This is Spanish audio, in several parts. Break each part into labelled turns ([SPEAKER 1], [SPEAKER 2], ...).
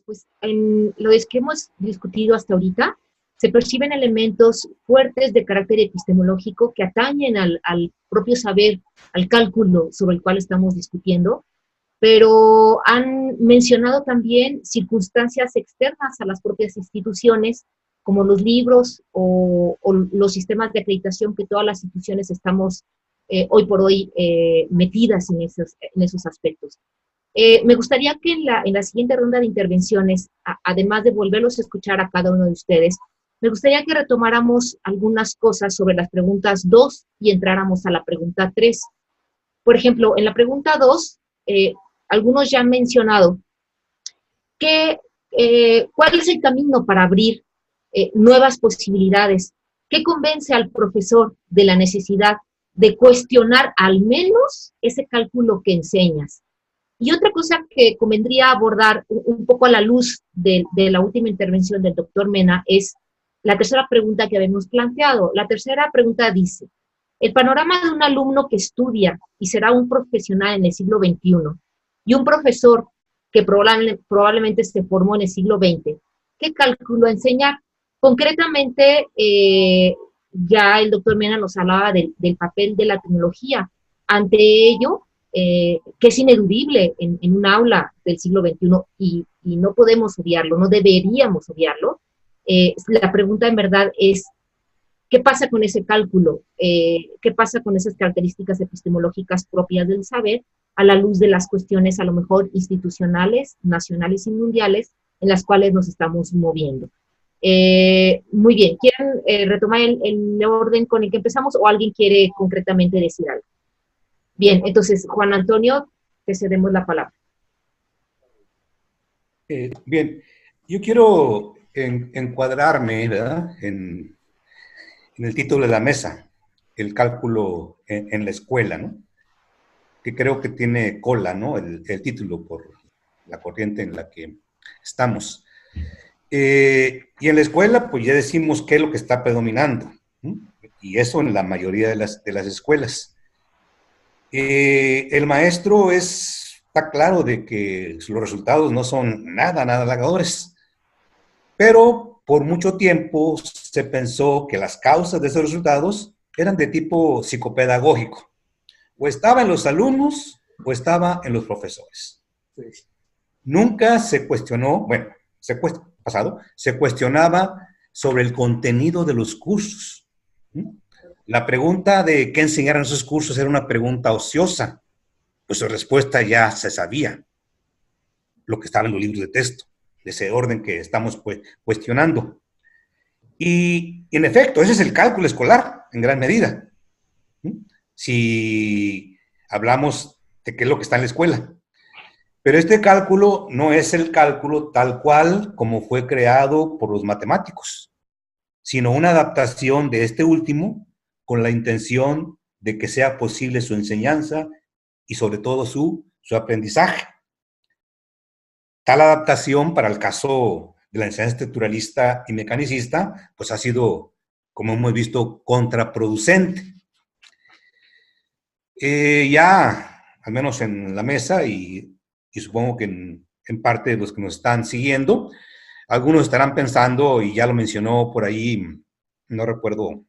[SPEAKER 1] Pues en lo que hemos discutido hasta ahorita, se perciben elementos fuertes de carácter epistemológico que atañen al propio saber, al cálculo sobre el cual estamos discutiendo, pero han mencionado también circunstancias externas a las propias instituciones, como los libros o los sistemas de acreditación que todas las instituciones estamos hoy por hoy metidas en esos aspectos. Me gustaría que en la siguiente ronda de intervenciones, además de volverlos a escuchar a cada uno de ustedes, me gustaría que retomáramos algunas cosas sobre las preguntas 2 y entráramos a la pregunta 3. Por ejemplo, en la pregunta 2, algunos ya han mencionado que, cuál es el camino para abrir nuevas posibilidades. ¿Qué convence al profesor de la necesidad de cuestionar al menos ese cálculo que enseñas? Y otra cosa que convendría abordar un poco a la luz de la última intervención del doctor Mena es la tercera pregunta que habíamos planteado. La tercera pregunta dice, el panorama de un alumno que estudia y será un profesional en el siglo XXI y un profesor que probablemente se formó en el siglo XX, ¿qué cálculo enseñar? Concretamente, ya el doctor Mena nos hablaba del papel de la tecnología. Ante ello, que es ineludible en un aula del siglo XXI y no podemos obviarlo, no deberíamos obviarlo. La pregunta en verdad es, ¿qué pasa con ese cálculo? ¿Qué pasa con esas características epistemológicas propias del saber a la luz de las cuestiones a lo mejor institucionales, nacionales y mundiales en las cuales nos estamos moviendo? Muy bien, ¿quieren retomar el orden con el que empezamos o alguien quiere concretamente decir algo? Bien, entonces, Juan Antonio, te cedemos la palabra.
[SPEAKER 2] Bien, yo quiero encuadrarme, ¿verdad?, en el título de la mesa, el cálculo en la escuela, ¿no?, que creo que tiene cola, ¿no?, el título por la corriente en la que estamos. Y en la escuela, pues ya decimos qué es lo que está predominando, ¿no?, y eso en la mayoría de las escuelas. El maestro está claro de que los resultados no son nada halagadores, pero por mucho tiempo se pensó que las causas de esos resultados eran de tipo psicopedagógico. O estaba en los alumnos o estaba en los profesores. Nunca se cuestionó, bueno, se cuestionaba sobre el contenido de los cursos. La pregunta de qué enseñar en esos cursos era una pregunta ociosa, pues su respuesta ya se sabía, lo que estaba en los libros de texto, de ese orden que estamos cuestionando. Y en efecto, ese es el cálculo escolar, en gran medida. Si hablamos de qué es lo que está en la escuela. Pero este cálculo no es el cálculo tal cual como fue creado por los matemáticos, sino una adaptación de este último con la intención de que sea posible su enseñanza y sobre todo su aprendizaje. Tal adaptación para el caso de la enseñanza estructuralista y mecanicista, pues ha sido, como hemos visto, contraproducente. Ya, al menos en la mesa y supongo que en parte de los que nos están siguiendo, algunos estarán pensando, y ya lo mencionó por ahí, no recuerdo,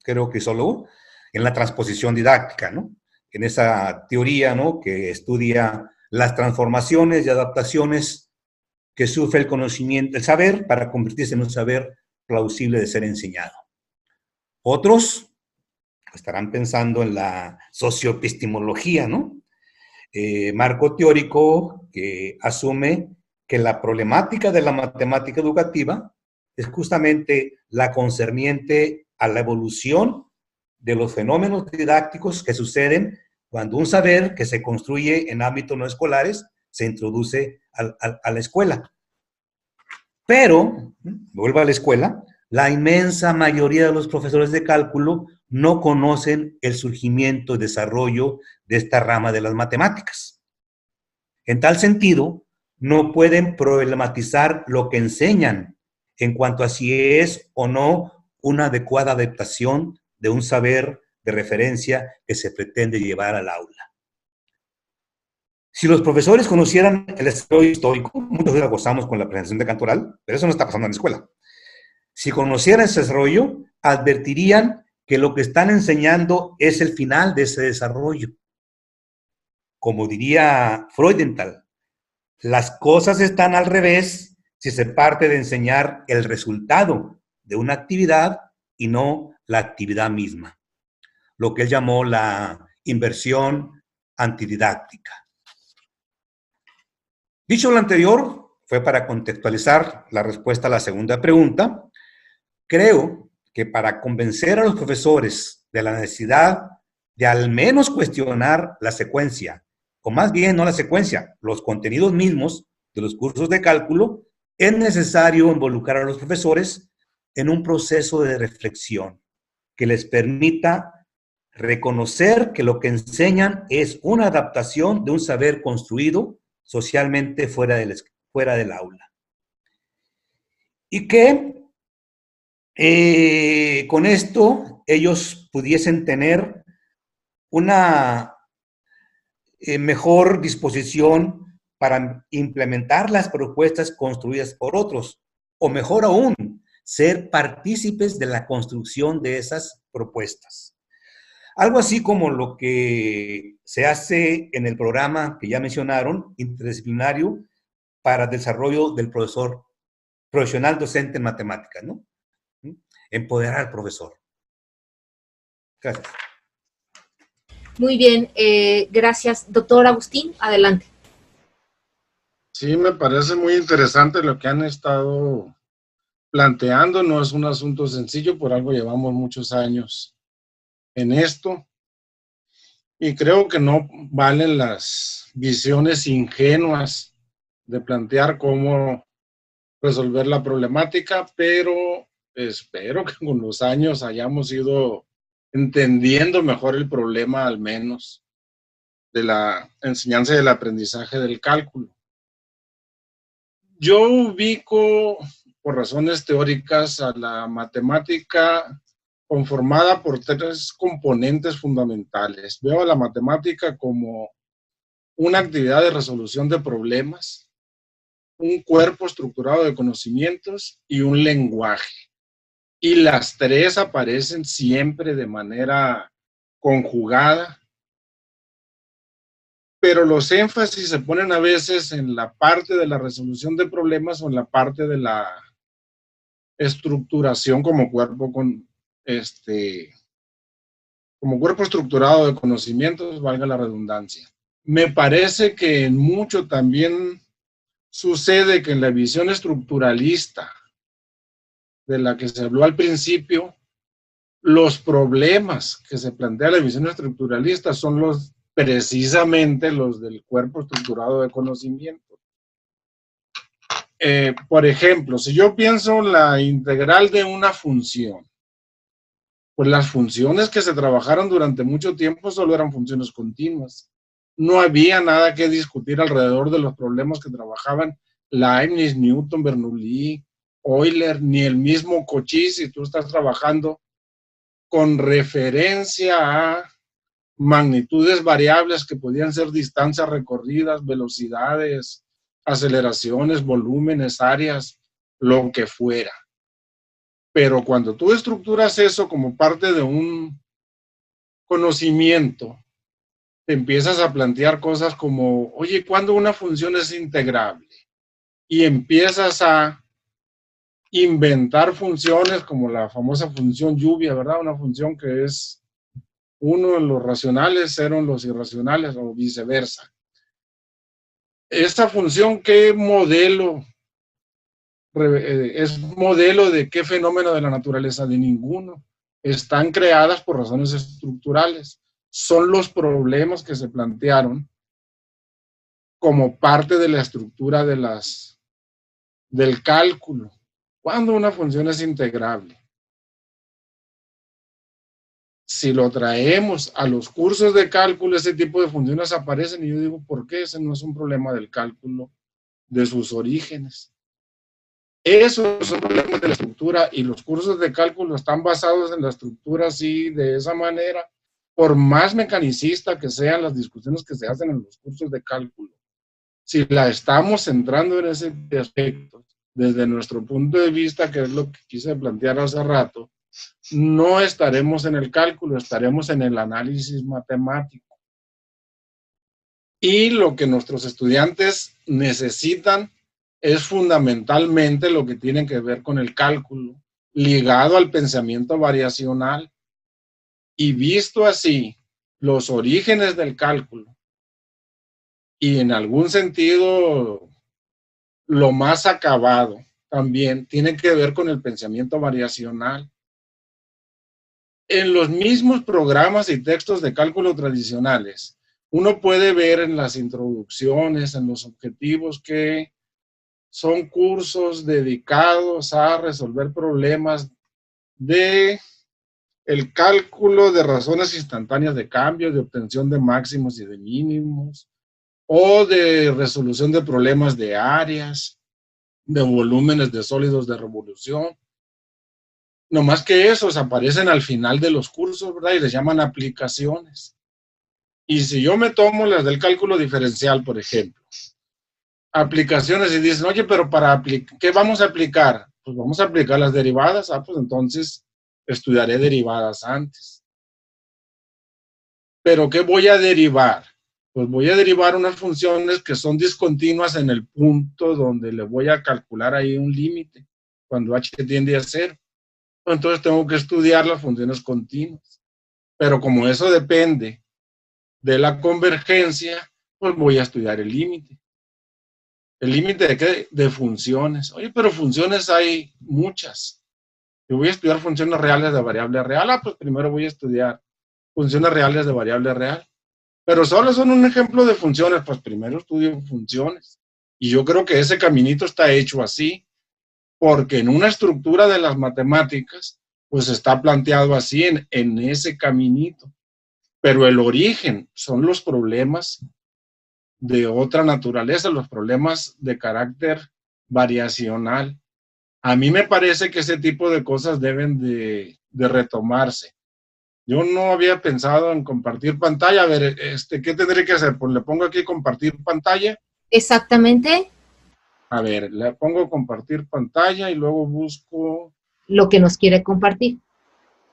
[SPEAKER 2] creo que solo, en la transposición didáctica, ¿no?, en esa teoría, ¿no?, que estudia las transformaciones y adaptaciones que sufre el conocimiento, el saber, para convertirse en un saber plausible de ser enseñado. Otros estarán pensando en la socioepistemología, ¿no?, marco teórico que asume que la problemática de la matemática educativa es justamente la concerniente a la evolución de los fenómenos didácticos que suceden cuando un saber que se construye en ámbitos no escolares se introduce a la escuela. Pero, vuelvo a la escuela, La inmensa mayoría de los profesores de cálculo no conocen el surgimiento y desarrollo de esta rama de las matemáticas. En tal sentido, no pueden problematizar lo que enseñan en cuanto a si es o no una adecuada adaptación de un saber de referencia que se pretende llevar al aula. Si los profesores conocieran el desarrollo histórico, muchos de gozamos con la presentación de Cantoral, pero eso no está pasando en la escuela. Si conocieran ese desarrollo, advertirían que lo que están enseñando es el final de ese desarrollo. Como diría Freudenthal, las cosas están al revés si se parte de enseñar el resultado de una actividad y no la actividad misma, lo que él llamó la inversión antididáctica. Dicho lo anterior, fue para contextualizar la respuesta a la segunda pregunta. Creo que para convencer a los profesores de la necesidad de al menos cuestionar la secuencia, o más bien no la secuencia, los contenidos mismos de los cursos de cálculo, es necesario involucrar a los profesores en un proceso de reflexión que les permita reconocer que lo que enseñan es una adaptación de un saber construido socialmente fuera del aula. Y que con esto ellos pudiesen tener una mejor disposición para implementar las propuestas construidas por otros, o mejor aún, ser partícipes de la construcción de esas propuestas. Algo así como lo que se hace en el programa que ya mencionaron, interdisciplinario, para el desarrollo del profesor profesional docente en matemáticas, ¿no? Empoderar al profesor. Gracias.
[SPEAKER 1] Muy bien, gracias. Doctor Agustín, adelante.
[SPEAKER 3] Sí, me parece muy interesante lo que han estado planteando. No es un asunto sencillo, por algo llevamos muchos años en esto. Y creo que no valen las visiones ingenuas de plantear cómo resolver la problemática, pero espero que con los años hayamos ido entendiendo mejor el problema, al menos, de la enseñanza y del aprendizaje del cálculo. Yo ubico, por razones teóricas, a la matemática conformada por tres componentes fundamentales. Veo a la matemática como una actividad de resolución de problemas, un cuerpo estructurado de conocimientos y un lenguaje. Y las tres aparecen siempre de manera conjugada, pero los énfasis se ponen a veces en la parte de la resolución de problemas o en la parte de la estructuración como cuerpo como cuerpo estructurado de conocimientos, valga la redundancia. Me parece que en mucho también sucede que en la visión estructuralista de la que se habló al principio, los problemas que se plantea la visión estructuralista son precisamente los del cuerpo estructurado de conocimiento. Por ejemplo, si yo pienso la integral de una función, pues las funciones que se trabajaron durante mucho tiempo solo eran funciones continuas. No había nada que discutir alrededor de los problemas que trabajaban Leibniz, Newton, Bernoulli, Euler, ni el mismo Cauchy, si tú estás trabajando con referencia a magnitudes variables que podían ser distancias recorridas, velocidades, aceleraciones, volúmenes, áreas, lo que fuera. Pero cuando tú estructuras eso como parte de un conocimiento, te empiezas a plantear cosas como, oye, ¿cuándo una función es integrable? Y empiezas a inventar funciones como la famosa función lluvia, ¿verdad? Una función que es 1 en los racionales, 0 en los irracionales o viceversa. Esta función, ¿qué modelo? ¿Es modelo de qué fenómeno de la naturaleza? De ninguno. Están creadas por razones estructurales. Son los problemas que se plantearon como parte de la estructura del cálculo. ¿Cuándo una función es integrable? Si lo traemos a los cursos de cálculo, ese tipo de funciones aparecen y yo digo, ¿por qué? Ese no es un problema del cálculo de sus orígenes. Esos son problemas de la estructura y los cursos de cálculo están basados en la estructura así, de esa manera, por más mecanicista que sean las discusiones que se hacen en los cursos de cálculo. Si la estamos centrando en ese aspecto, desde nuestro punto de vista, que es lo que quise plantear hace rato, no estaremos en el cálculo, estaremos en el análisis matemático. Y lo que nuestros estudiantes necesitan es fundamentalmente lo que tiene que ver con el cálculo, ligado al pensamiento variacional. Y visto así, los orígenes del cálculo, y en algún sentido lo más acabado también, tiene que ver con el pensamiento variacional. En los mismos programas y textos de cálculo tradicionales, uno puede ver en las introducciones, en los objetivos, que son cursos dedicados a resolver problemas de el cálculo de razones instantáneas de cambio, de obtención de máximos y de mínimos, o de resolución de problemas de áreas, de volúmenes de sólidos de revolución. No más que esos aparecen al final de los cursos, ¿verdad? Y les llaman aplicaciones. Y si yo me tomo las del cálculo diferencial, por ejemplo, aplicaciones, y dicen, oye, pero ¿qué vamos a aplicar? Pues vamos a aplicar las derivadas. Pues entonces estudiaré derivadas antes. ¿Pero qué voy a derivar? Pues voy a derivar unas funciones que son discontinuas en el punto donde le voy a calcular ahí un límite, cuando h tiende a 0. Entonces tengo que estudiar las funciones continuas. Pero como eso depende de la convergencia, pues voy a estudiar el límite. ¿El límite de qué? De funciones. Oye, pero funciones hay muchas. Yo voy a estudiar funciones reales de variable real. Pues primero voy a estudiar funciones reales de variable real. Pero solo son un ejemplo de funciones. Pues primero estudio funciones. Y yo creo que ese caminito está hecho así, porque en una estructura de las matemáticas, pues está planteado así en ese caminito. Pero el origen son los problemas de otra naturaleza, los problemas de carácter variacional. A mí me parece que ese tipo de cosas deben de retomarse. Yo no había pensado en compartir pantalla. A ver, ¿qué tendré que hacer? Pues le pongo aquí compartir pantalla.
[SPEAKER 1] Exactamente.
[SPEAKER 3] A ver, le pongo compartir pantalla y luego busco
[SPEAKER 1] lo que nos quiere compartir.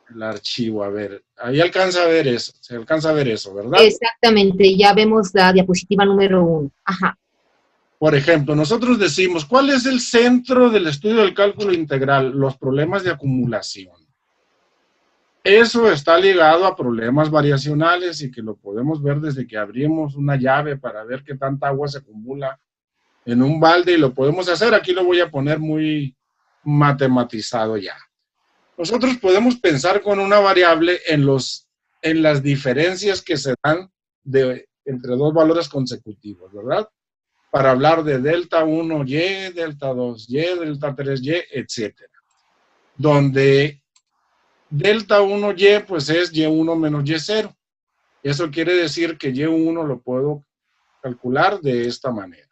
[SPEAKER 3] El archivo, a ver, ahí alcanza a ver eso, se alcanza a ver eso, ¿verdad?
[SPEAKER 1] Exactamente, ya vemos la diapositiva número 1. Ajá.
[SPEAKER 3] Por ejemplo, nosotros decimos, ¿cuál es el centro del estudio del cálculo integral? Los problemas de acumulación. Eso está ligado a problemas variacionales y que lo podemos ver desde que abrimos una llave para ver qué tanta agua se acumula en un balde, y lo podemos hacer. Aquí lo voy a poner muy matematizado ya. Nosotros podemos pensar con una variable en las diferencias que se dan entre dos valores consecutivos, ¿verdad? Para hablar de delta 1y, delta 2y, delta 3y, etcétera. Donde delta 1y pues es y1 menos y0. Eso quiere decir que y1 lo puedo calcular de esta manera.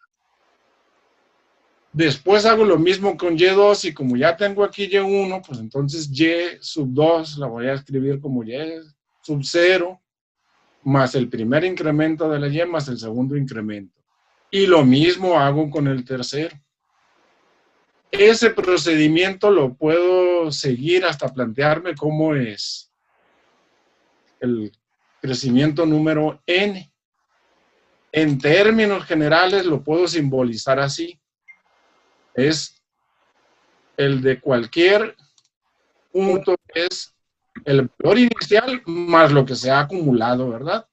[SPEAKER 3] Después hago lo mismo con y2, y como ya tengo aquí y1, pues entonces y sub 2 la voy a escribir como y sub 0, más el primer incremento de la y más el segundo incremento. Y lo mismo hago con el tercero. Ese procedimiento lo puedo seguir hasta plantearme cómo es el crecimiento número n. En términos generales lo puedo simbolizar así. Es el de cualquier punto, es el valor inicial más lo que se ha acumulado, ¿verdad?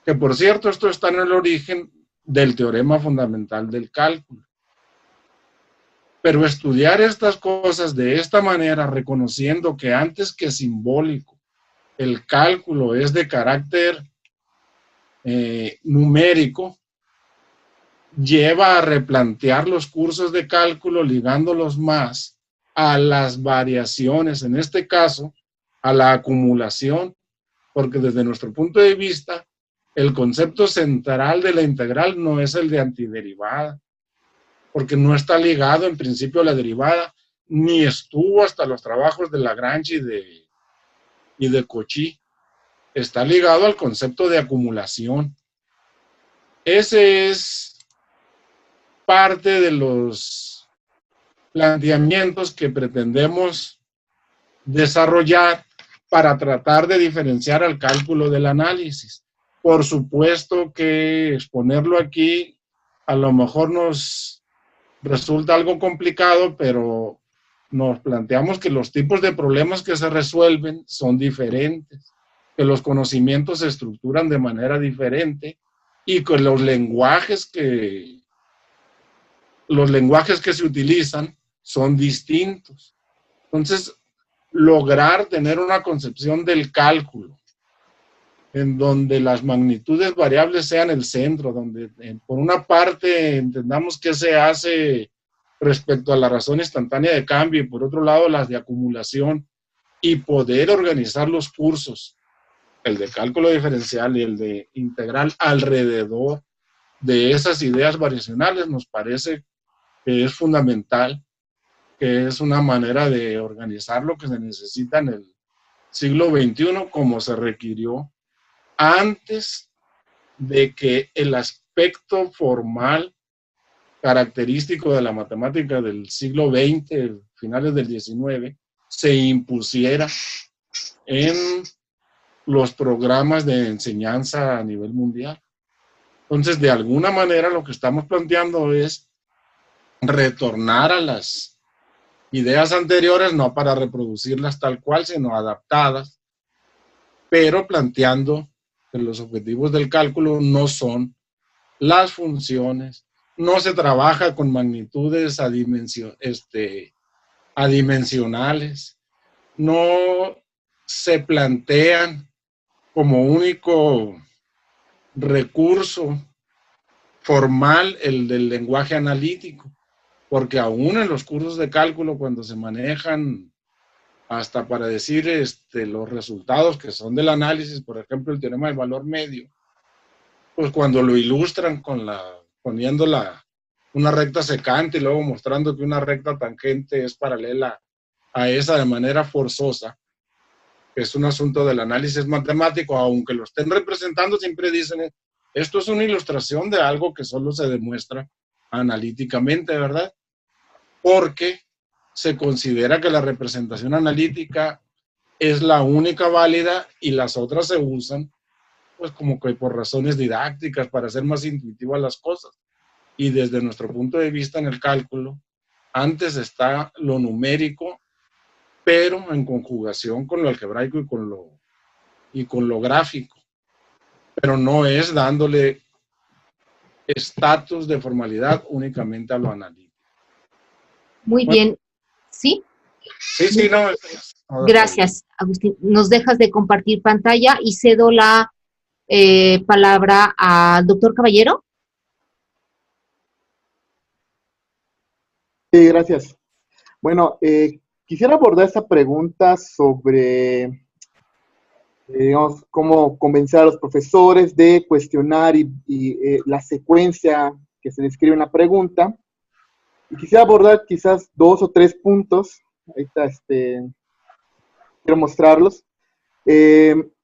[SPEAKER 3] Que por cierto, esto está en el origen del teorema fundamental del cálculo. Pero estudiar estas cosas de esta manera, reconociendo que antes que simbólico, el cálculo es de carácter numérico, lleva a replantear los cursos de cálculo, ligándolos más a las variaciones, en este caso, a la acumulación, porque desde nuestro punto de vista, el concepto central de la integral no es el de antiderivada, porque no está ligado en principio a la derivada, ni estuvo hasta los trabajos de Lagrange y de Cauchy. Está ligado al concepto de acumulación. Ese es parte de los planteamientos que pretendemos desarrollar para tratar de diferenciar al cálculo del análisis. Por supuesto que exponerlo aquí a lo mejor nos resulta algo complicado, pero nos planteamos que los tipos de problemas que se resuelven son diferentes, que los conocimientos se estructuran de manera diferente y que los lenguajes que se utilizan son distintos. Entonces, lograr tener una concepción del cálculo en donde las magnitudes variables sean el centro, donde por una parte entendamos qué se hace respecto a la razón instantánea de cambio y por otro lado las de acumulación, y poder organizar los cursos, el de cálculo diferencial y el de integral, alrededor de esas ideas variacionales, nos parece que es fundamental, que es una manera de organizar lo que se necesita en el siglo XXI como se requirió antes de que el aspecto formal característico de la matemática del siglo XX, finales del XIX, se impusiera en los programas de enseñanza a nivel mundial. Entonces, de alguna manera, lo que estamos planteando es retornar a las ideas anteriores, no para reproducirlas tal cual, sino adaptadas, pero planteando que los objetivos del cálculo no son las funciones, no se trabaja con magnitudes adimensionales, no se plantean como único recurso formal el del lenguaje analítico, porque aún en los cursos de cálculo, cuando se manejan hasta para decir los resultados que son del análisis, por ejemplo, el teorema del valor medio, pues cuando lo ilustran poniendo una recta secante y luego mostrando que una recta tangente es paralela a esa de manera forzosa, que es un asunto del análisis matemático, aunque lo estén representando, siempre dicen, esto es una ilustración de algo que solo se demuestra analíticamente, ¿verdad? Porque se considera que la representación analítica es la única válida y las otras se usan pues como que por razones didácticas, para hacer más intuitivas las cosas. Y desde nuestro punto de vista en el cálculo, antes está lo numérico, pero en conjugación con lo algebraico y con lo gráfico. Pero no es dándole estatus de formalidad únicamente a lo analítico.
[SPEAKER 1] Muy bien. ¿Sí?
[SPEAKER 3] Sí, no.
[SPEAKER 1] Gracias, Agustín. Nos dejas de compartir pantalla y cedo la palabra al doctor Caballero.
[SPEAKER 4] Sí, gracias. Bueno, quisiera abordar esta pregunta sobre, digamos, cómo convencer a los profesores de cuestionar y la secuencia que se describe en la pregunta. Y quisiera abordar quizás 2 o 3 puntos. Ahorita quiero mostrarlos.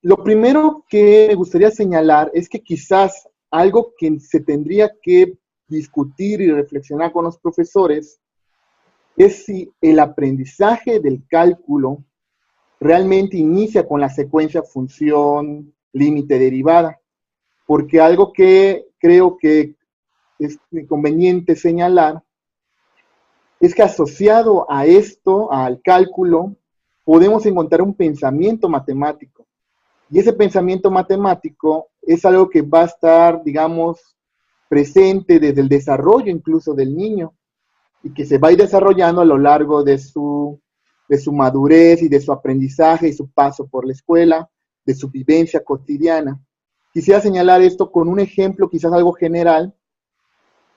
[SPEAKER 4] Lo primero que me gustaría señalar es que quizás algo que se tendría que discutir y reflexionar con los profesores es si el aprendizaje del cálculo realmente inicia con la secuencia función, límite, derivada, porque algo que creo que es conveniente señalar es que asociado a esto, al cálculo, podemos encontrar un pensamiento matemático. Y ese pensamiento matemático es algo que va a estar, digamos, presente desde el desarrollo incluso del niño, y que se va a ir desarrollando a lo largo de su madurez y de su aprendizaje y su paso por la escuela, de su vivencia cotidiana. Quisiera señalar esto con un ejemplo quizás algo general,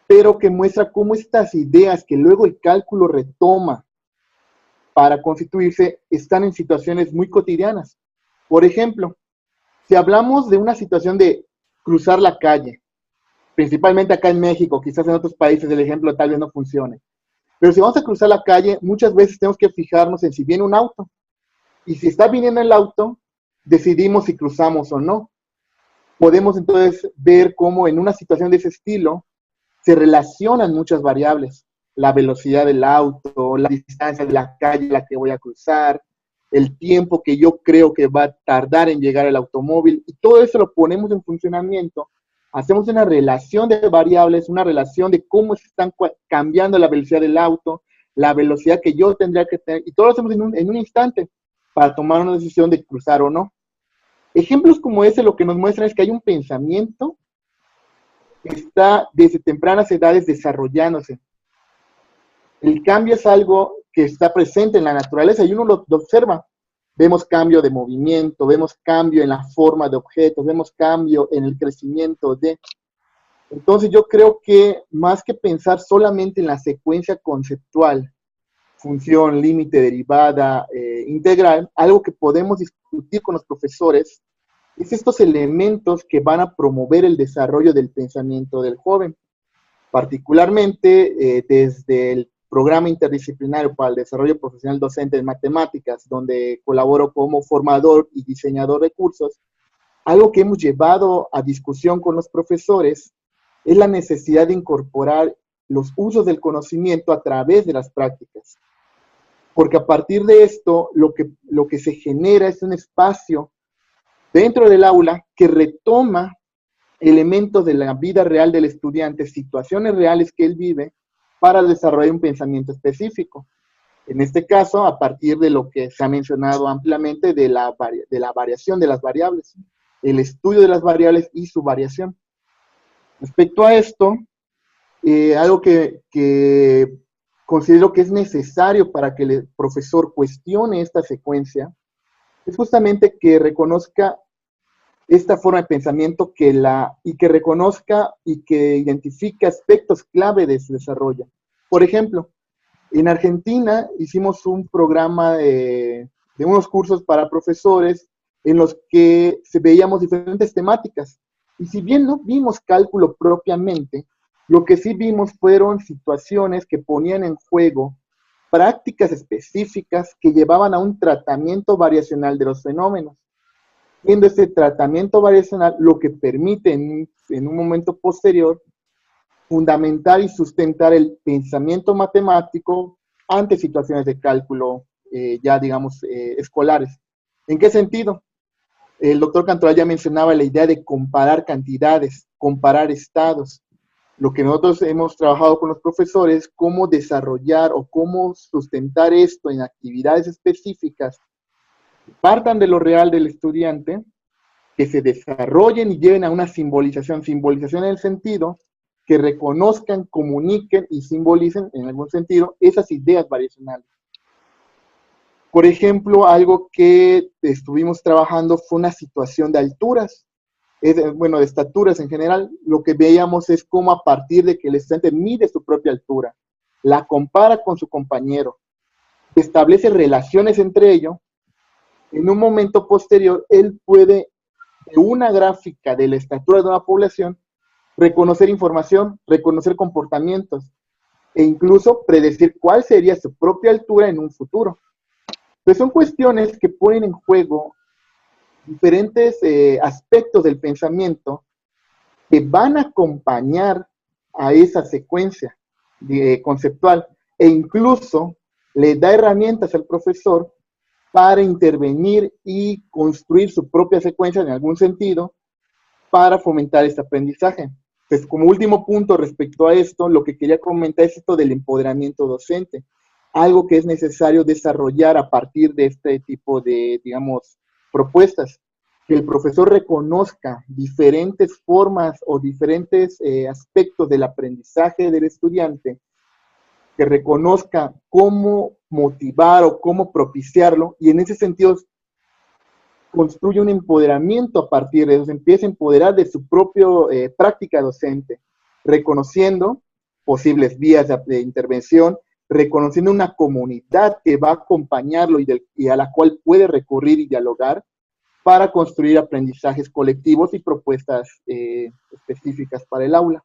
[SPEAKER 4] pero que muestra cómo estas ideas que luego el cálculo retoma para constituirse están en situaciones muy cotidianas. Por ejemplo, si hablamos de una situación de cruzar la calle, principalmente acá en México, quizás en otros países el ejemplo tal vez no funcione, pero si vamos a cruzar la calle, muchas veces tenemos que fijarnos en si viene un auto, y si está viniendo el auto, decidimos si cruzamos o no. Podemos entonces ver cómo en una situación de ese estilo se relacionan muchas variables: la velocidad del auto, la distancia de la calle a la que voy a cruzar, el tiempo que yo creo que va a tardar en llegar el automóvil, y todo eso lo ponemos en funcionamiento. Hacemos una relación de variables, una relación de cómo se están cambiando la velocidad del auto, la velocidad que yo tendría que tener, y todo lo hacemos en un instante para tomar una decisión de cruzar o no. Ejemplos como ese lo que nos muestran es que hay un pensamiento que está desde tempranas edades desarrollándose. El cambio es algo que está presente en la naturaleza y uno lo observa. Vemos cambio de movimiento, vemos cambio en la forma de objetos, vemos cambio en el crecimiento de... Entonces yo creo que más que pensar solamente en la secuencia conceptual, función, límite, derivada, integral, algo que podemos discutir con los profesores es estos elementos que van a promover el desarrollo del pensamiento del joven. Particularmente desde el Programa Interdisciplinario para el Desarrollo Profesional Docente en Matemáticas, donde colaboro como formador y diseñador de cursos, algo que hemos llevado a discusión con los profesores es la necesidad de incorporar los usos del conocimiento a través de las prácticas. Porque a partir de esto, lo que se genera es un espacio dentro del aula que retoma elementos de la vida real del estudiante, situaciones reales que él vive, para desarrollar un pensamiento específico. En este caso, a partir de lo que se ha mencionado ampliamente de la variación de las variables, el estudio de las variables y su variación. Respecto a esto, algo que considero que es necesario para que el profesor cuestione esta secuencia es justamente que reconozca esta forma de pensamiento y que reconozca y que identifique aspectos clave de su desarrollo. Por ejemplo, en Argentina hicimos un programa de unos cursos para profesores en los que veíamos diferentes temáticas. Y si bien no vimos cálculo propiamente, lo que sí vimos fueron situaciones que ponían en juego prácticas específicas que llevaban a un tratamiento variacional de los fenómenos. Siendo este tratamiento variacional lo que permite en un momento posterior fundamentar y sustentar el pensamiento matemático ante situaciones de cálculo ya digamos escolares. ¿En qué sentido? El doctor Cantoral ya mencionaba la idea de comparar cantidades, comparar estados. Lo que nosotros hemos trabajado con los profesores, cómo desarrollar o cómo sustentar esto en actividades específicas partan de lo real del estudiante, que se desarrollen y lleven a una simbolización en el sentido que reconozcan, comuniquen y simbolicen en algún sentido esas ideas variacionales. Por ejemplo, algo que estuvimos trabajando fue una situación de alturas, bueno, de estaturas en general. Lo que veíamos es cómo a partir de que el estudiante mide su propia altura, la compara con su compañero, establece relaciones entre ellos, en un momento posterior, él puede, de una gráfica de la estatura de una población, reconocer información, reconocer comportamientos, e incluso predecir cuál sería su propia altura en un futuro. Pues son cuestiones que ponen en juego diferentes aspectos del pensamiento que van a acompañar a esa secuencia conceptual, e incluso le da herramientas al profesor para intervenir y construir su propia secuencia en algún sentido para fomentar este aprendizaje. Pues como último punto respecto a esto, lo que quería comentar es esto del empoderamiento docente, algo que es necesario desarrollar a partir de este tipo de, digamos, propuestas, que el profesor reconozca diferentes formas o diferentes aspectos del aprendizaje del estudiante, que reconozca cómo motivar o cómo propiciarlo, y en ese sentido construye un empoderamiento a partir de eso, se empieza a empoderar de su propia práctica docente, reconociendo posibles vías de intervención reconociendo una comunidad que va a acompañarlo y a la cual puede recurrir y dialogar para construir aprendizajes colectivos y propuestas específicas para el aula.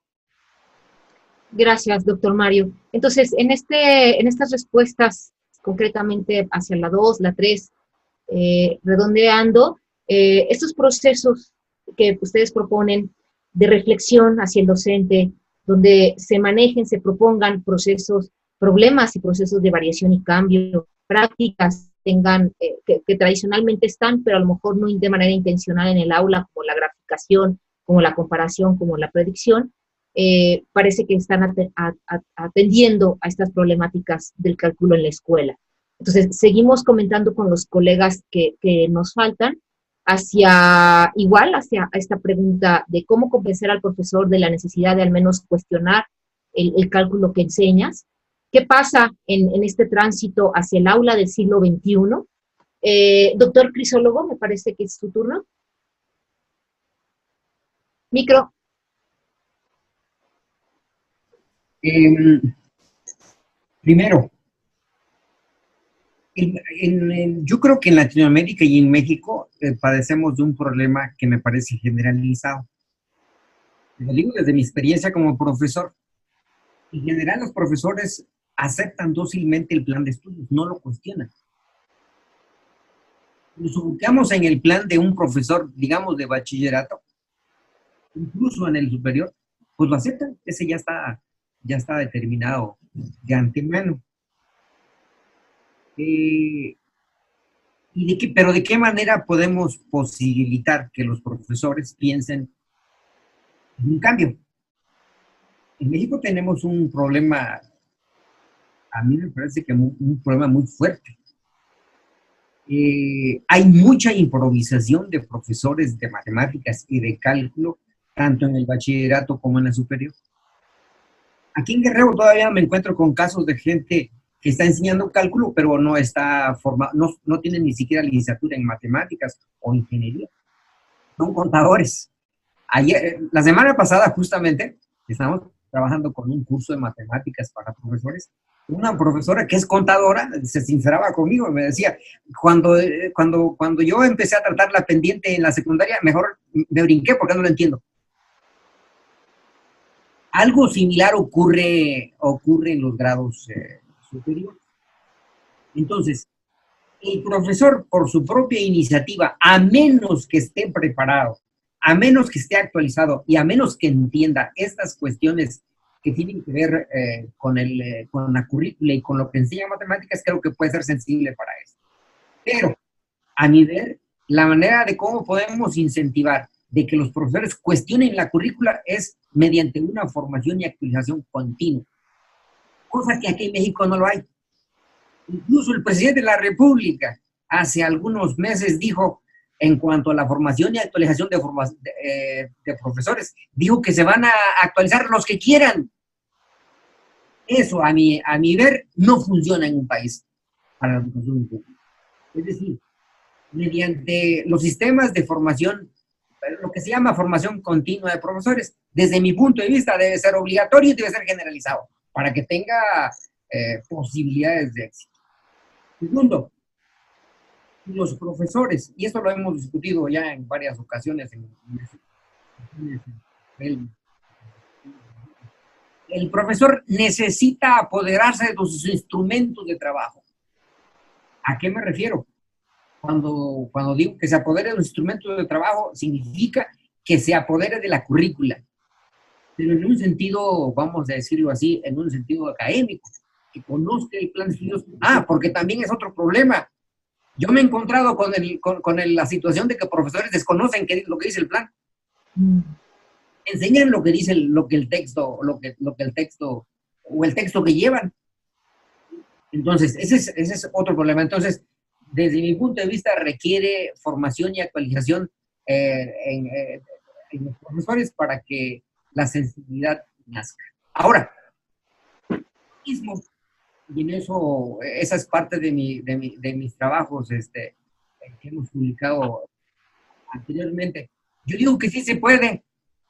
[SPEAKER 1] Gracias, doctor Mario. Entonces, en estas respuestas, concretamente hacia la 2, la 3, redondeando, estos procesos que ustedes proponen de reflexión hacia el docente, donde se manejen, se propongan procesos, problemas y procesos de variación y cambio, prácticas tengan, que tradicionalmente están, pero a lo mejor no de manera intencional en el aula, como la graficación, como la comparación, como la predicción, parece que están atendiendo a estas problemáticas del cálculo en la escuela. Entonces, seguimos comentando con los colegas que nos faltan hacia esta pregunta de cómo convencer al profesor de la necesidad de al menos cuestionar el cálculo que enseñas. ¿Qué pasa en este tránsito hacia el aula del siglo XXI? Doctor Crisólogo, me parece que es su turno. Micro.
[SPEAKER 5] Primero, yo creo que en Latinoamérica y en México padecemos de un problema que me parece generalizado. Lo digo desde mi experiencia como profesor. En general, los profesores aceptan dócilmente el plan de estudios, no lo cuestionan. Nos ubicamos en el plan de un profesor, digamos, de bachillerato, incluso en el superior, pues lo aceptan, ese ya está determinado de antemano. Pero ¿de qué manera podemos posibilitar que los profesores piensen en un cambio? En México tenemos un problema, a mí me parece que un problema muy fuerte. Hay mucha improvisación de profesores de matemáticas y de cálculo, tanto en el bachillerato como en la superior. Aquí en Guerrero todavía me encuentro con casos de gente que está enseñando cálculo, pero no está formado, no tiene ni siquiera licenciatura en matemáticas o ingeniería. Son contadores. La semana pasada, justamente, estábamos trabajando con un curso de matemáticas para profesores. Una profesora que es contadora se sinceraba conmigo, me decía, cuando yo empecé a tratar la pendiente en la secundaria, mejor me brinqué porque no lo entiendo. Algo similar ocurre en los grados superiores. Entonces, el profesor, por su propia iniciativa, a menos que esté preparado, a menos que esté actualizado y a menos que entienda estas cuestiones que tienen que ver con la currícula y con lo que enseña matemáticas, creo que puede ser sensible para eso. Pero, a mi ver, la manera de cómo podemos incentivar de que los profesores cuestionen la currícula es mediante una formación y actualización continua, cosa que aquí en México no lo hay. Incluso el presidente de la República hace algunos meses dijo, en cuanto a la formación y actualización de profesores, dijo que se van a actualizar los que quieran. Eso, a mi ver, no funciona en un país para la educación pública. Es decir, mediante los sistemas de formación, lo que se llama formación continua de profesores, desde mi punto de vista debe ser obligatorio y debe ser generalizado para que tenga posibilidades de éxito. Segundo, los profesores, y esto lo hemos discutido ya en varias ocasiones, el profesor necesita apoderarse de sus instrumentos de trabajo. ¿A qué me refiero? Cuando digo que se apodere de los instrumentos de trabajo, significa que se apodere de la currícula, pero en un sentido, vamos a decirlo así, en un sentido académico, que conozca el plan de estudios. Porque también es otro problema. Yo me he encontrado con la situación de que profesores desconocen lo que dice el plan. Enseñan lo que dice el texto o el texto que llevan. Entonces, ese es otro problema. Entonces, desde mi punto de vista, requiere formación y actualización en los profesores para que la sensibilidad nazca. Ahora, mismo, y en eso, esa es parte de mis trabajos que hemos publicado anteriormente. Yo digo que sí se puede,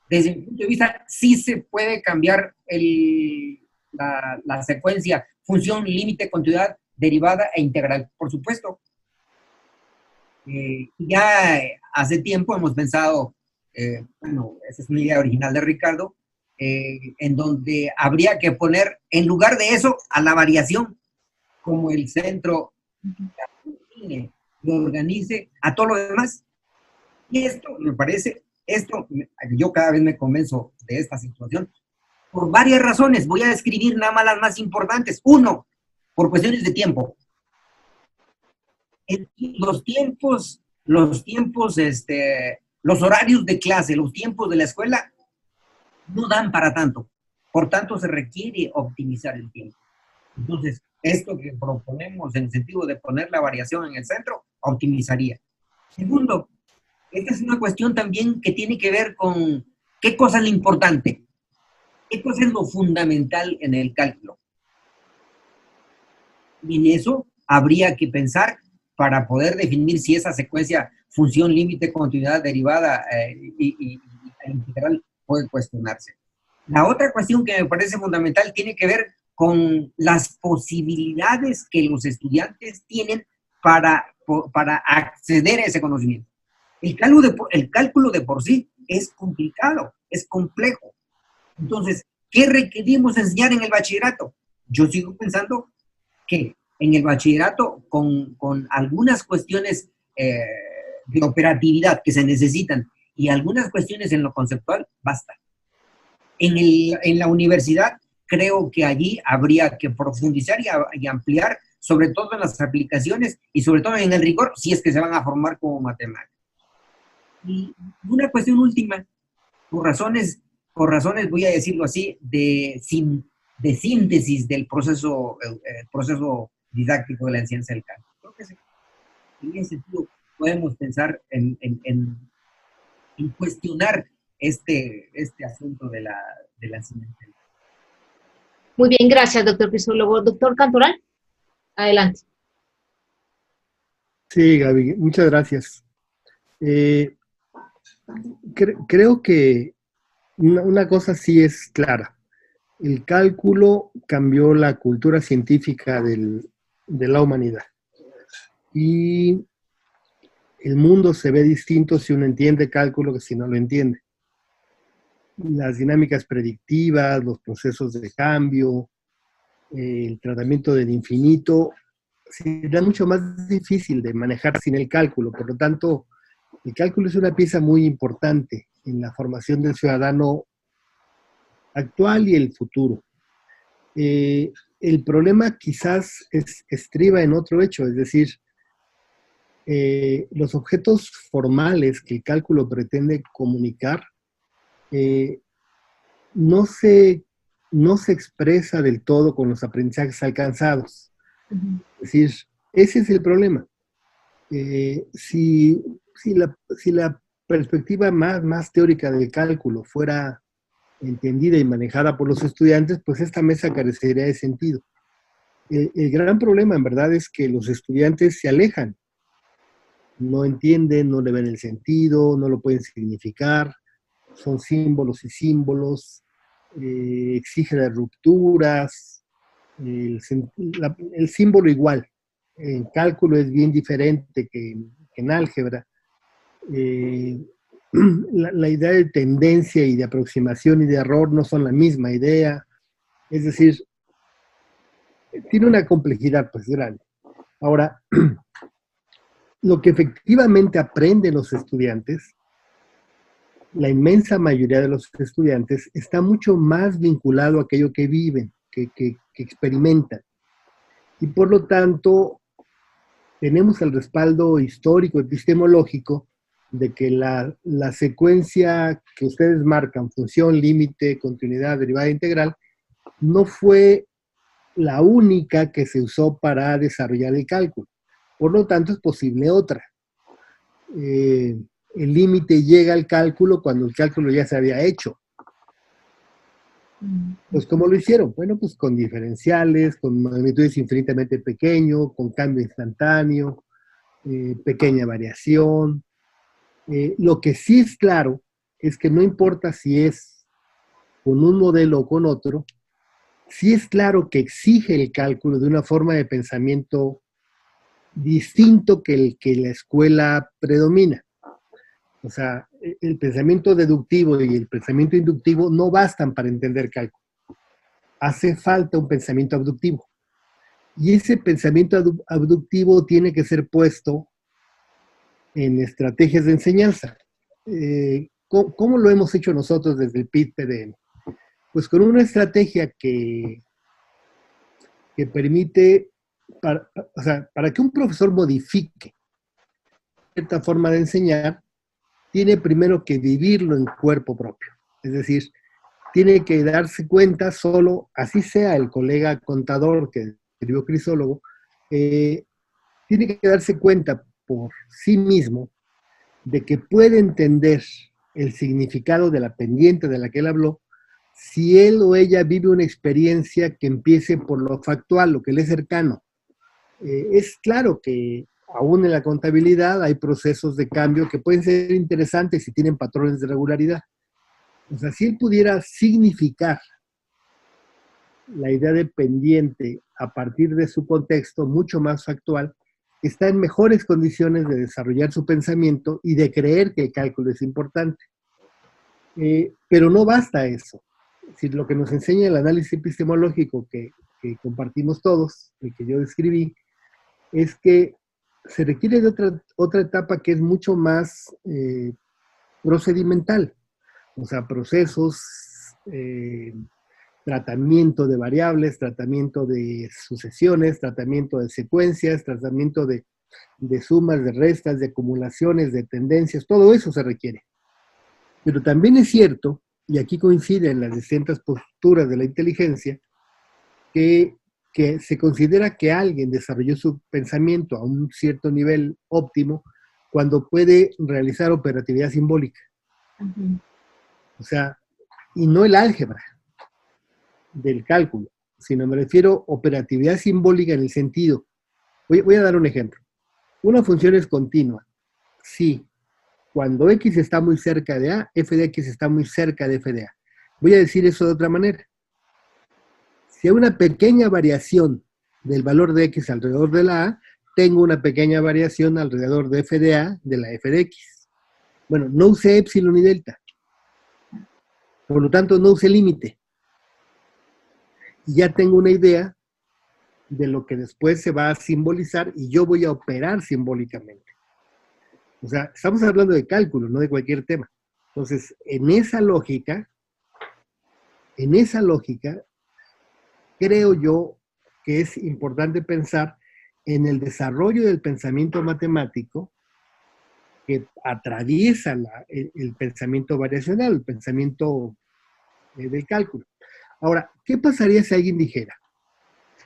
[SPEAKER 5] desde mi punto de vista, sí se puede cambiar la secuencia función, límite, continuidad, derivada e integral, por supuesto. Ya hace tiempo hemos pensado, bueno, esa es una idea original de Ricardo, en donde habría que poner, en lugar de eso, a la variación como el centro que organice a todo lo demás. Y esto me parece, yo cada vez me convenzo de esta situación, por varias razones. Voy a describir nada más las más importantes. Uno, por cuestiones de tiempo. Los horarios de clase, los tiempos de la escuela no dan para tanto. Por tanto, se requiere optimizar el tiempo. Entonces, esto que proponemos en el sentido de poner la variación en el centro, optimizaría. Segundo, esta es una cuestión también que tiene que ver con qué cosa es lo importante, qué cosa es lo fundamental en el cálculo. Y en eso habría que pensar para poder definir si esa secuencia función, límite, continuidad, derivada y integral puede cuestionarse. La otra cuestión que me parece fundamental tiene que ver con las posibilidades que los estudiantes tienen para acceder a ese conocimiento. El cálculo de por sí es complicado, es complejo. Entonces, ¿qué requerimos enseñar en el bachillerato? Yo sigo pensando que en el bachillerato, con algunas cuestiones de operatividad que se necesitan y algunas cuestiones en lo conceptual, basta. En la universidad, creo que allí habría que profundizar y ampliar, sobre todo en las aplicaciones y sobre todo en el rigor, si es que se van a formar como matemáticos. Y una cuestión última, por razones, voy a decirlo así, de síntesis del proceso didáctico de la enseñanza del cálculo. Creo que en ese sentido podemos pensar en cuestionar este asunto de la enseñanza.
[SPEAKER 1] Muy bien, gracias, doctor Crisólogo. Doctor Cantoral, adelante.
[SPEAKER 6] Sí, Gaby, muchas gracias. Creo que una cosa sí es clara. El cálculo cambió la cultura científica de la humanidad. Y el mundo se ve distinto si uno entiende cálculo que si no lo entiende. Las dinámicas predictivas, los procesos de cambio, el tratamiento del infinito, será mucho más difícil de manejar sin el cálculo. Por lo tanto, el cálculo es una pieza muy importante en la formación del ciudadano actual y el futuro. El problema quizás estriba en otro hecho, es decir, los objetos formales que el cálculo pretende comunicar no se expresa del todo con los aprendizajes alcanzados. Es decir, ese es el problema. Si la perspectiva más teórica del cálculo fuera entendida y manejada por los estudiantes, pues esta mesa carecería de sentido. El gran problema, en verdad, es que los estudiantes se alejan. No entienden, no le ven el sentido, no lo pueden significar, son símbolos y símbolos, exigen rupturas, el símbolo igual. En cálculo es bien diferente que en álgebra. La idea de tendencia y de aproximación y de error no son la misma idea. Es decir, tiene una complejidad pues grande. Ahora, lo que efectivamente aprenden los estudiantes, la inmensa mayoría de los estudiantes, está mucho más vinculado a aquello que viven, que experimentan. Y por lo tanto, tenemos el respaldo histórico, epistemológico, de que la secuencia que ustedes marcan, función, límite, continuidad, derivada integral, no fue la única que se usó para desarrollar el cálculo. Por lo tanto, es posible otra. El límite llega al cálculo cuando el cálculo ya se había hecho. Pues, ¿cómo lo hicieron? Bueno, pues con diferenciales, con magnitudes infinitamente pequeños, con cambio instantáneo, pequeña variación. Lo que sí es claro es que no importa si es con un modelo o con otro, sí es claro que exige el cálculo de una forma de pensamiento distinto que el que la escuela predomina. O sea, el pensamiento deductivo y el pensamiento inductivo no bastan para entender cálculo. Hace falta un pensamiento abductivo. Y ese pensamiento abductivo tiene que ser puesto en estrategias de enseñanza. ¿Cómo lo hemos hecho nosotros desde el PIT-PDM? Pues con una estrategia que permite, para que un profesor modifique cierta forma de enseñar, tiene primero que vivirlo en cuerpo propio. Es decir, tiene que darse cuenta solo, así sea el colega contador que escribió Crisólogo, tiene que darse cuenta por sí mismo de que puede entender el significado de la pendiente de la que él habló si él o ella vive una experiencia que empiece por lo factual, lo que le es cercano. Es claro que aún en la contabilidad hay procesos de cambio que pueden ser interesantes si tienen patrones de regularidad. O sea, si él pudiera significar la idea de pendiente a partir de su contexto mucho más factual, está en mejores condiciones de desarrollar su pensamiento y de creer que el cálculo es importante. Pero no basta eso. Es decir, lo que nos enseña el análisis epistemológico que compartimos todos, el que yo describí, es que se requiere de otra etapa que es mucho más procedimental. O sea, procesos, tratamiento de variables, tratamiento de sucesiones, tratamiento de secuencias, tratamiento de sumas, de restas, de acumulaciones, de tendencias, todo eso se requiere. Pero también es cierto, y aquí coinciden las distintas posturas de la inteligencia, que se considera que alguien desarrolló su pensamiento a un cierto nivel óptimo cuando puede realizar operatividad simbólica. Uh-huh. O sea, y no el álgebra del cálculo, sino me refiero a operatividad simbólica en el sentido, voy a dar un ejemplo. Una función es continua. Sí, cuando x está muy cerca de a, f de x está muy cerca de f de a. Voy a decir eso de otra manera. Si hay una pequeña variación del valor de x alrededor de la a, tengo una pequeña variación alrededor de f de a de la f de x. Bueno, no usé epsilon ni delta. Por lo tanto, no usé límite. Y ya tengo una idea de lo que después se va a simbolizar y yo voy a operar simbólicamente. O sea, estamos hablando de cálculo, no de cualquier tema. Entonces, en esa lógica, creo yo que es importante pensar en el desarrollo del pensamiento matemático que atraviesa el pensamiento variacional, el pensamiento del cálculo. Ahora, ¿qué pasaría si alguien dijera?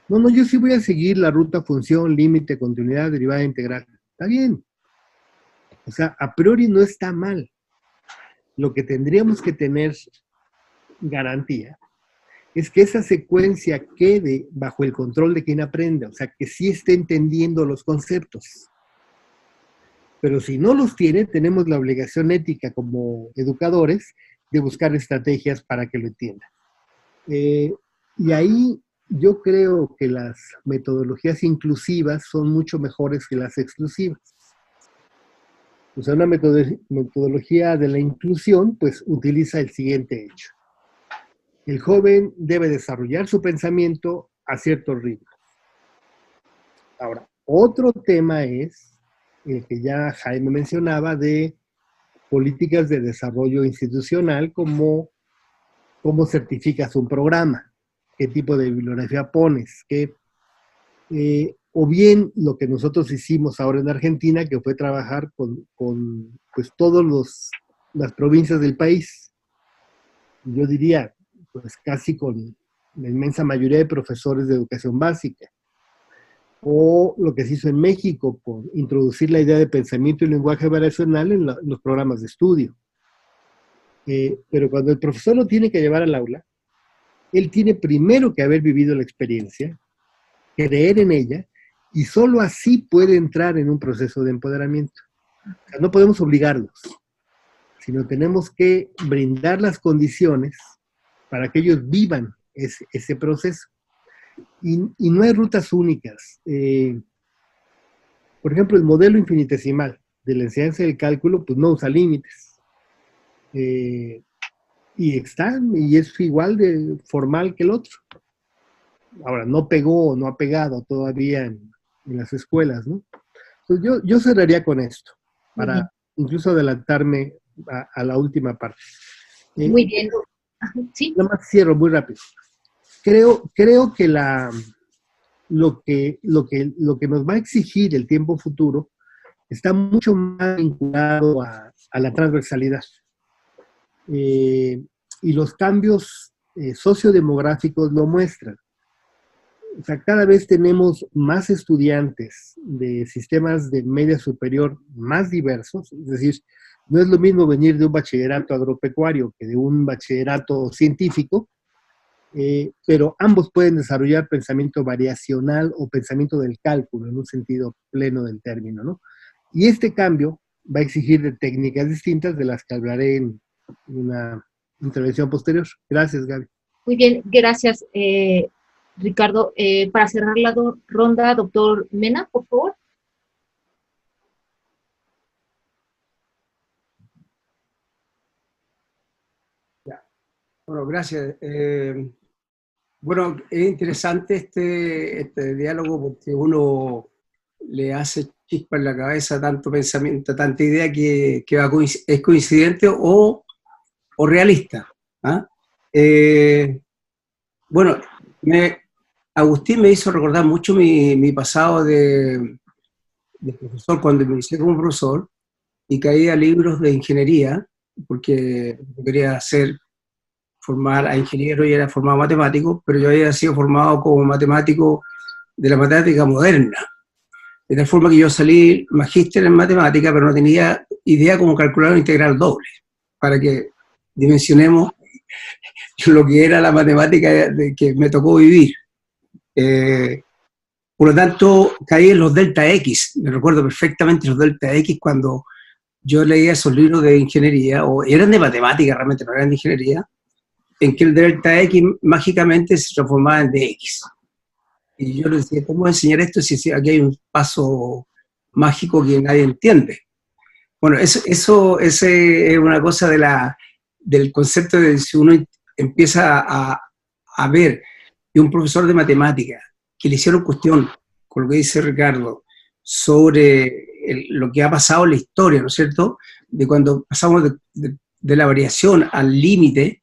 [SPEAKER 6] No, yo sí voy a seguir la ruta función, límite, continuidad, derivada integral. Está bien. O sea, a priori no está mal. Lo que tendríamos que tener garantía es que esa secuencia quede bajo el control de quien aprende, o sea, que sí esté entendiendo los conceptos. Pero si no los tiene, tenemos la obligación ética como educadores de buscar estrategias para que lo entienda. Y ahí yo creo que las metodologías inclusivas son mucho mejores que las exclusivas. O sea, una metodología de la inclusión, pues utiliza el siguiente hecho. El joven debe desarrollar su pensamiento a ciertos ritmos. Ahora, otro tema es el que ya Jaime mencionaba de políticas de desarrollo institucional, como cómo certificas un programa, qué tipo de bibliografía pones, o bien lo que nosotros hicimos ahora en Argentina, que fue trabajar con pues, todas las provincias del país. Yo diría, pues casi con la inmensa mayoría de profesores de educación básica. O lo que se hizo en México, por introducir la idea de pensamiento y lenguaje variacional en los programas de estudio. Pero cuando el profesor lo tiene que llevar al aula, él tiene primero que haber vivido la experiencia, creer en ella, y solo así puede entrar en un proceso de empoderamiento. O sea, no podemos obligarlos, sino tenemos que brindar las condiciones para que ellos vivan ese proceso. Y no hay rutas únicas. Por ejemplo, el modelo infinitesimal de la enseñanza del cálculo, pues no usa límites. Y es igual de formal que el otro. Ahora, no pegó o no ha pegado todavía en las escuelas, ¿no? Entonces yo cerraría con esto, para incluso adelantarme a la última parte.
[SPEAKER 1] Muy bien. Sí.
[SPEAKER 6] Nada más cierro muy rápido. Creo que lo que nos va a exigir el tiempo futuro está mucho más vinculado a la transversalidad. Y los cambios sociodemográficos lo muestran. O sea, cada vez tenemos más estudiantes de sistemas de media superior más diversos, es decir, no es lo mismo venir de un bachillerato agropecuario que de un bachillerato científico, pero ambos pueden desarrollar pensamiento variacional o pensamiento del cálculo en un sentido pleno del término, ¿no? Y este cambio va a exigir de técnicas distintas de las que hablaré en una intervención posterior. Gracias, Gaby.
[SPEAKER 1] Muy bien, gracias, Ricardo. Para cerrar la ronda, doctor Mena, por favor.
[SPEAKER 7] Bueno, gracias. Bueno, es interesante este diálogo porque uno le hace chispa en la cabeza tanto pensamiento, tanta idea que es coincidente o realista. ¿Ah? Bueno, Agustín me hizo recordar mucho mi pasado de profesor, cuando me inicié como profesor y caí a libros de ingeniería, porque yo quería formar a ingeniero y era formado matemático, pero yo había sido formado como matemático de la matemática moderna. De tal forma que yo salí magíster en matemática, pero no tenía idea cómo calcular un integral doble, para que dimensionemos lo que era la matemática que me tocó vivir. Por lo tanto, caí en los delta X. Me recuerdo perfectamente los delta X cuando yo leía esos libros de ingeniería, o eran de matemática realmente, no eran de ingeniería, en que el delta X mágicamente se transformaba en dx. Y yo les decía, ¿cómo enseñar esto si aquí hay un paso mágico que nadie entiende? Bueno, eso es una cosa del concepto de si uno empieza a ver que un profesor de matemática que le hicieron cuestión, con lo que dice Ricardo, sobre lo que ha pasado en la historia, ¿no es cierto? De cuando pasamos de la variación al límite,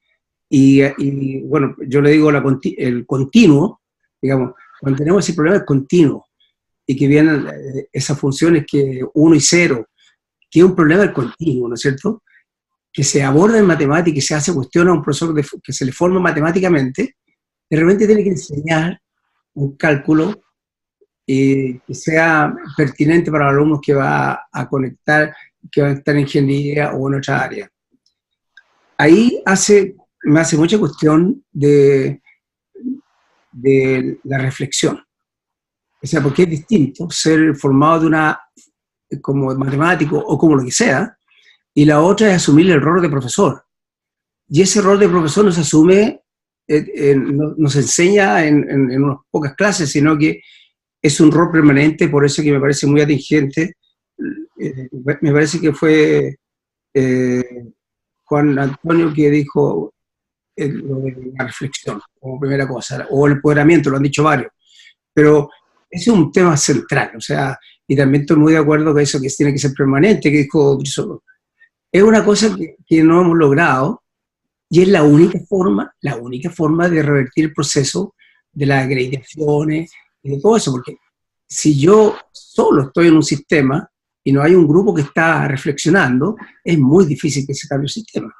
[SPEAKER 7] y bueno, yo le digo el continuo, digamos, cuando tenemos ese problema del continuo, y que vienen esas funciones que 1 y 0, que es un problema del continuo, ¿no es cierto? Que se aborda en matemática y se hace cuestión a un profesor que se le forma matemáticamente, de repente tiene que enseñar un cálculo que sea pertinente para los alumnos que va a conectar, que van a estar en ingeniería o en otra área. Ahí me hace mucha cuestión de la reflexión. O sea, porque es distinto ser formado como matemático o como lo que sea, y la otra es asumir el rol de profesor. Y ese rol de profesor no se asume, no se enseña en unas pocas clases, sino que es un rol permanente, por eso que me parece muy atingente. Me parece que fue Juan Antonio que dijo lo de la reflexión como primera cosa, o el empoderamiento, lo han dicho varios, pero ese es un tema central, o sea, y también estoy muy de acuerdo con eso que tiene que ser permanente, que dijo Brizola. Es una cosa que no hemos logrado, y es la única forma de revertir el proceso de las gradaciones y de todo eso, porque si yo solo estoy en un sistema y no hay un grupo que está reflexionando, es muy difícil que se cambie el sistema.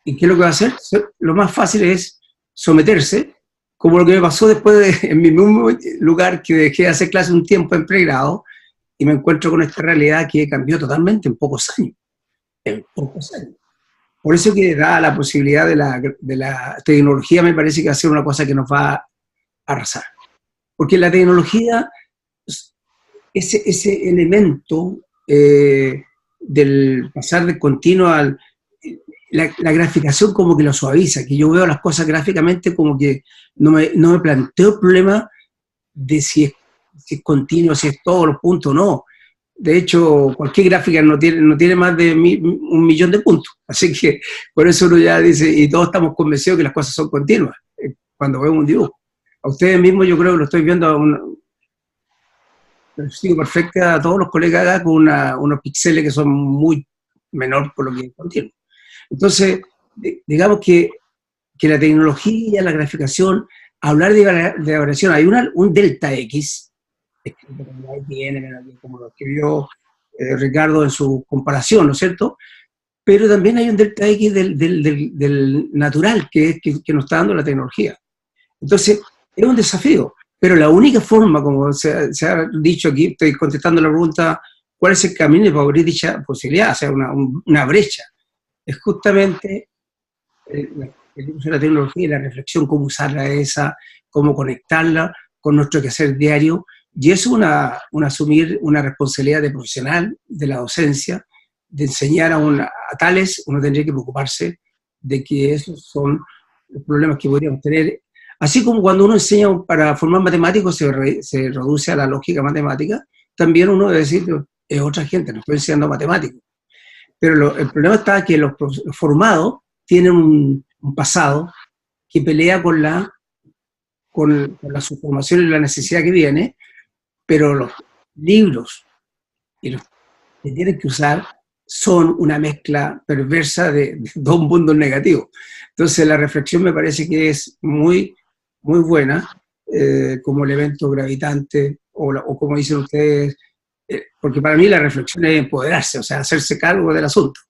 [SPEAKER 7] ¿Y qué es lo que va a hacer? Lo más fácil es someterse, como lo que me pasó después en mi mismo lugar, que dejé de hacer clase un tiempo en pregrado, y me encuentro con esta realidad que cambió totalmente en pocos años. En pocos años. Por eso que da la posibilidad de la tecnología, me parece que va a ser una cosa que nos va a arrasar. Porque la tecnología, ese elemento del pasar de continuo la graficación como que lo suaviza, que yo veo las cosas gráficamente como que no me planteo el problema de si es continuo, si es todos los puntos, no. De hecho, cualquier gráfica no tiene más de 1.000.000 de puntos. Así que por eso uno ya dice, y todos estamos convencidos que las cosas son continuas cuando vemos un dibujo. A ustedes mismos yo creo que lo estoy viendo sigo perfecta a todos los colegas acá con unos píxeles que son muy menor por lo que es continuo. Entonces, digamos que la tecnología, la graficación, hablar de variación, hay un delta X, como lo escribió Ricardo en su comparación, ¿no es cierto? Pero también hay un delta X del natural que nos está dando la tecnología. Entonces, es un desafío, pero la única forma, como se ha dicho aquí, estoy contestando la pregunta, ¿cuál es el camino para abrir dicha posibilidad? O sea, una brecha. Es justamente el uso de la tecnología y la reflexión, cómo usarla esa, cómo conectarla con nuestro quehacer diario, y es asumir una responsabilidad de profesional, de la docencia, de enseñar a tales, uno tendría que preocuparse de que esos son los problemas que podríamos tener. Así como cuando uno enseña para formar matemáticos se reduce a la lógica matemática, también uno debe decir que es otra gente, no estoy enseñando matemáticos. Pero el problema está que los formados tienen un pasado que pelea con la subformación y la necesidad que viene, pero los libros y los que tienen que usar son una mezcla perversa de dos mundos negativos. Entonces la reflexión me parece que es muy, muy buena como elemento gravitante, o como dicen ustedes, porque para mí la reflexión es empoderarse, o sea, hacerse cargo del asunto.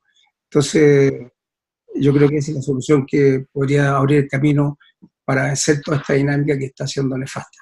[SPEAKER 7] Entonces, yo creo que esa es la solución que podría abrir el camino para hacer toda esta dinámica que está siendo nefasta.